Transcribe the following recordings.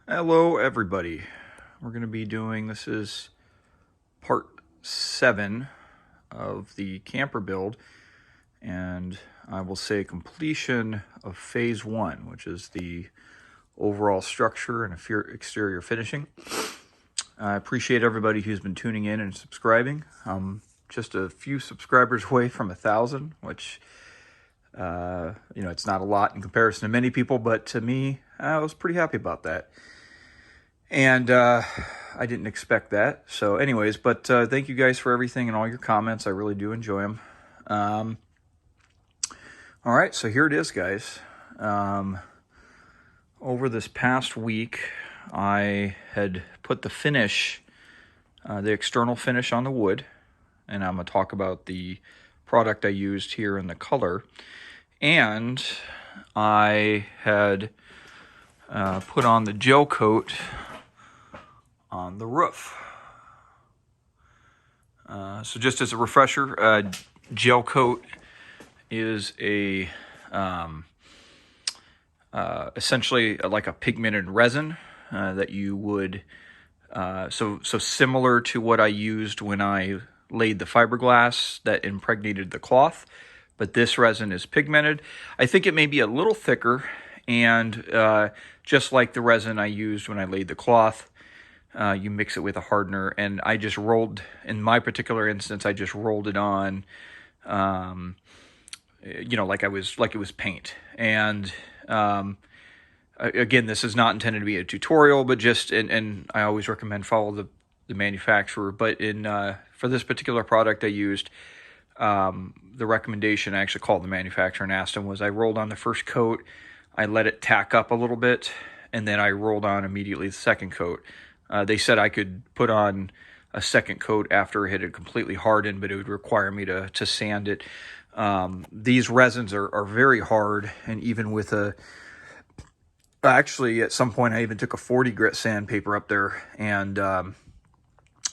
Hello everybody. We're going to be doing, this is part 7 of the camper build, and I will say completion of phase 1, which is the overall structure and exterior finishing. I appreciate everybody who's been tuning in and subscribing. Just a few subscribers away from 1,000, which it's not a lot in comparison to many people, but to me, I was pretty happy about that. And I didn't expect that. So anyways, but thank you guys for everything and all your comments. I really do enjoy them. All right, so here it is, guys. Over this past week, I had put the finish, the external finish on the wood. And I'm going to talk about the product I used here in the color. And I had put on the gel coat on the roof. So just as a refresher, gel coat is a essentially like a pigmented resin that you would so similar to what I used when I laid the fiberglass that impregnated the cloth, but this resin is pigmented. I think it may be a little thicker, and just like the resin I used when I laid the cloth, you mix it with a hardener, and I just rolled, in my particular instance, I just rolled it on, like it was paint. And again, this is not intended to be a tutorial, but just, and I always recommend follow the manufacturer. But for this particular product I used, the recommendation, I actually called the manufacturer and asked them, was I rolled on the first coat, I let it tack up a little bit, and then I rolled on immediately the second coat. They said I could put on a second coat after it had completely hardened, but it would require me to sand it. These resins are very hard, and even with actually at some point I even took a 40 grit sandpaper up there, and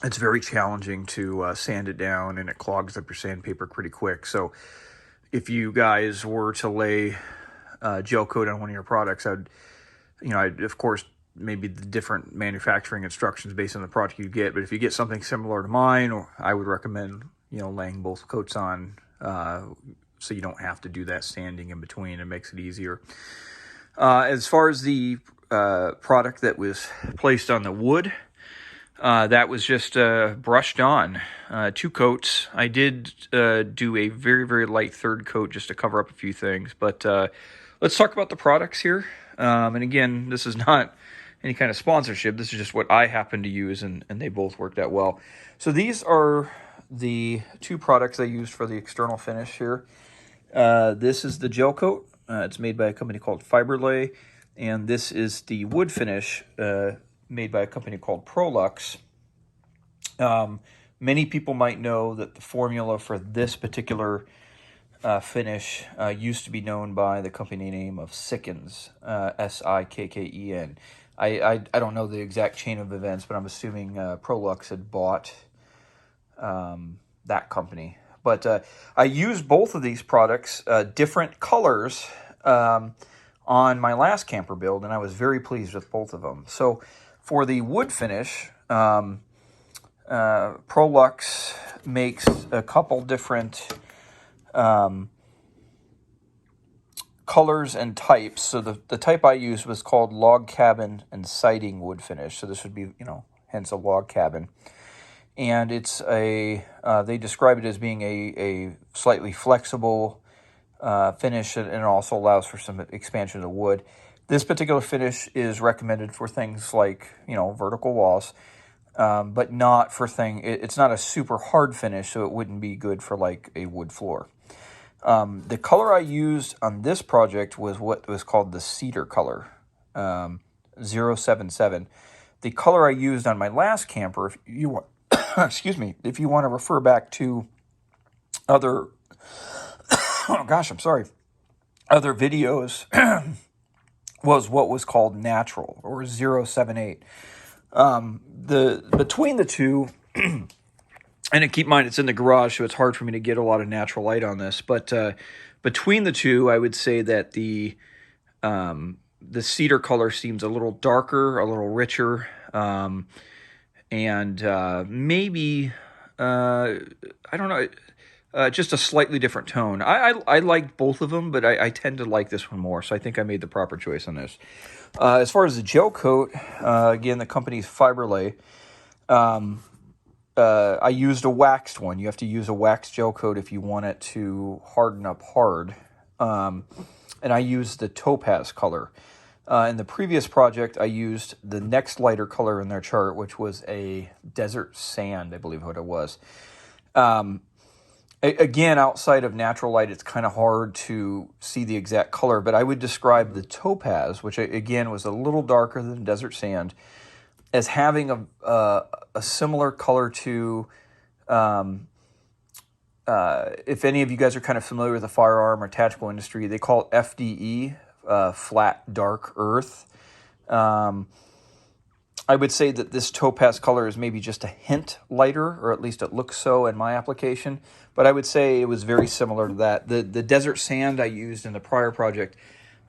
it's very challenging to sand it down, and it clogs up your sandpaper pretty quick. So if you guys were to lay gel coat on one of your products, I'd of course, maybe the different manufacturing instructions based on the product you get. But if you get something similar to mine, or I would recommend, laying both coats on so you don't have to do that sanding in between. It makes it easier. As far as the product that was placed on the wood, that was just brushed on 2 coats. I did do a very, very light third coat just to cover up a few things. But let's talk about the products here. And again, this is not any kind of sponsorship. This is just what I happen to use, and they both worked out well. So these are the 2 products I used for the external finish here. This is the gel coat. It's made by a company called Fiberlay, and this is the wood finish made by a company called Prolux. Many people might know that the formula for this particular finish used to be known by the company name of Sikkens, Sikken. I don't know the exact chain of events, but I'm assuming Prolux had bought that company. But I used both of these products, different colors, on my last camper build, and I was very pleased with both of them. So for the wood finish, Prolux makes a couple different colors and types. So the type I used was called log cabin and siding wood finish. So this would be, hence a log cabin. And it's they describe it as being a slightly flexible finish, and it also allows for some expansion of the wood. This particular finish is recommended for things like, vertical walls, but not for it's not a super hard finish, so it wouldn't be good for like a wood floor. The color I used on this project was what was called the cedar color, 077. The color I used on my last camper, if you want, excuse me, if you want to refer back to other, other videos, was what was called natural, or 078. Between the two, and keep in mind it's in the garage, so it's hard for me to get a lot of natural light on this. But between the two, I would say that the the cedar color seems a little darker, a little richer, and maybe, I don't know, just a slightly different tone. I like both of them, but I tend to like this one more, so I think I made the proper choice on this. As far as the gel coat, again, the company's Fiberlay. I used a waxed one. You have to use a waxed gel coat if you want it to harden up hard. And I used the topaz color. In the previous project, I used the next lighter color in their chart, which was a desert sand, I believe what it was. Again, outside of natural light, it's kind of hard to see the exact color, but I would describe the topaz, which again was a little darker than desert sand, as having a similar color to, if any of you guys are kind of familiar with the firearm or tactical industry, they call it FDE, flat dark earth. I would say that this topaz color is maybe just a hint lighter, or at least it looks so in my application. But I would say it was very similar to that. The desert sand I used in the prior project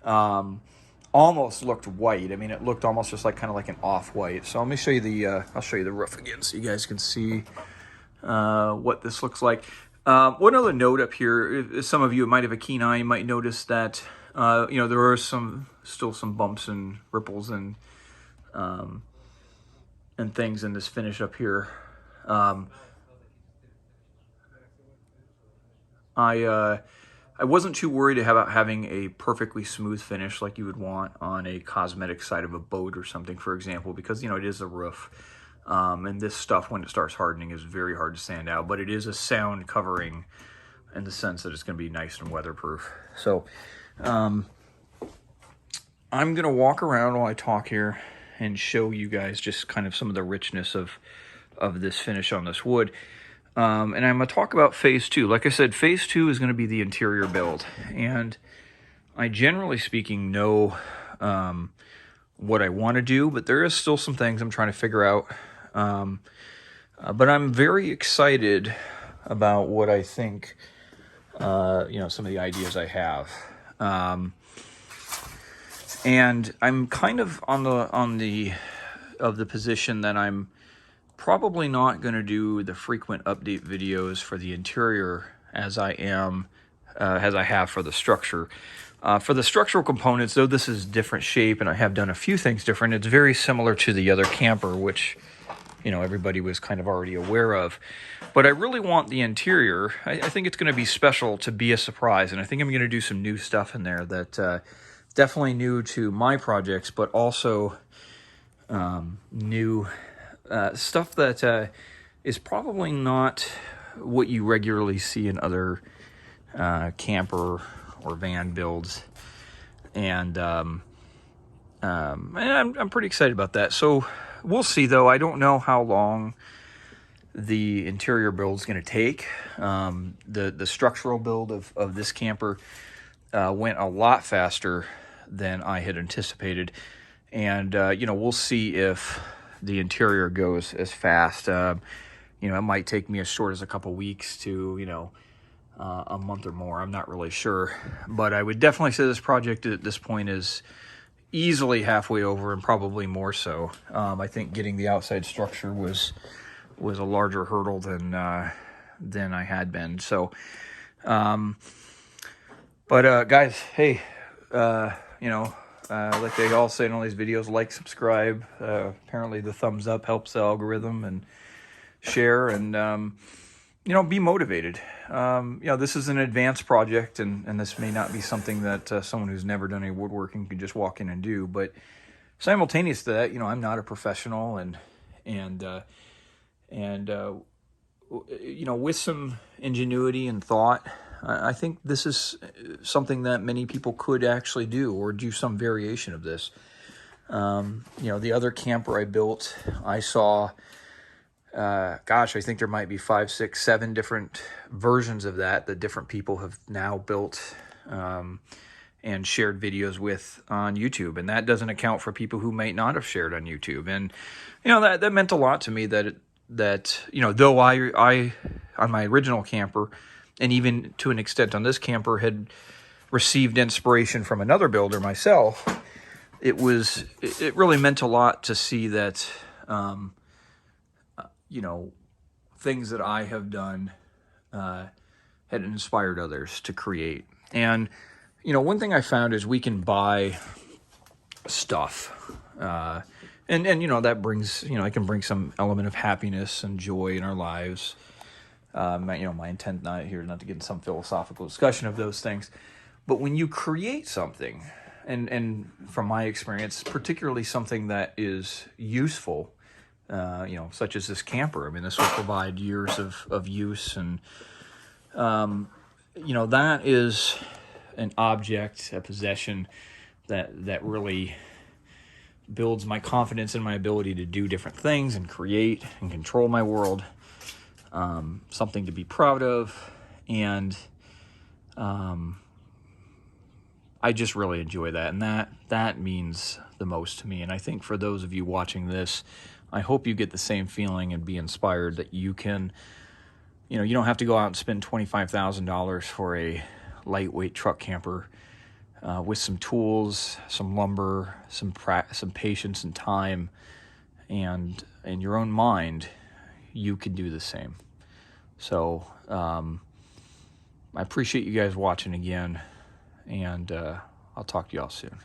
almost looked white. I mean, it looked almost just like kind of like an off-white. So let me show you the. I'll show you the roof again, so you guys can see what this looks like. One other note up here: if some of you might have a keen eye, you might notice that there are still some bumps and ripples and things in this finish up here. I wasn't too worried about having a perfectly smooth finish like you would want on a cosmetic side of a boat or something, for example, because it is a roof, and this stuff, when it starts hardening, is very hard to sand out. But it is a sound covering in the sense that it's going to be nice and weatherproof. So I'm going to walk around while I talk here and show you guys just kind of some of the richness of this finish on this wood. And I'm going to talk about phase 2. Like I said, phase 2 is going to be the interior build. And I, generally speaking, know what I want to do, but there is still some things I'm trying to figure out. But I'm very excited about what I think, some of the ideas I have. And I'm kind of on the position that I'm probably not going to do the frequent update videos for the interior as I have for the structure. For the structural components, though this is different shape and I have done a few things different, it's very similar to the other camper, which everybody was kind of already aware of. But I really want the interior. I think it's going to be special to be a surprise, and I think I'm going to do some new stuff in there that definitely new to my projects, but also new stuff that is probably not what you regularly see in other camper or van builds. And I'm pretty excited about that. So we'll see, though. I don't know how long the interior build is going to take. The structural build of this camper went a lot faster than I had anticipated. And, we'll see if the interior goes as fast. It might take me as short as a couple weeks to, a month or more. I'm not really sure. But I would definitely say this project at this point is easily halfway over, and probably more so. I think getting the outside structure was a larger hurdle than I had been. So, guys, hey, like they all say in all these videos, like, subscribe. Apparently the thumbs up helps the algorithm, and share, and, be motivated. This is an advanced project, and this may not be something that someone who's never done any woodworking can just walk in and do. But simultaneous to that, I'm not a professional, and with some ingenuity and thought, I think this is something that many people could actually do, or do some variation of this. The other camper I built, I saw, I think there might be 5, 6, 7 different versions of that different people have now built and shared videos with on YouTube. And that doesn't account for people who might not have shared on YouTube. And, that meant a lot to me that though I on my original camper, and even to an extent on this camper, had received inspiration from another builder myself, it really meant a lot to see that, you know, things that I have done had inspired others to create. And, you know, one thing I found is we can buy stuff. And you know, that brings, you know, it can bring some element of happiness and joy in our lives. You know, my intent not here not to get in some philosophical discussion of those things, but when you create something, and from my experience, particularly something that is useful, you know, such as this camper. I mean, this will provide years of use, and you know, that is an object, a possession that really builds my confidence in my ability to do different things and create and control my world. Something to be proud of, and I just really enjoy that, and that means the most to me. And I think for those of you watching this, I hope you get the same feeling and be inspired that you can, you know, you don't have to go out and spend $25,000 for a lightweight truck camper. With some tools, some lumber, some patience and time, and in your own mind, you can do the same. So I appreciate you guys watching again, and I'll talk to y'all soon.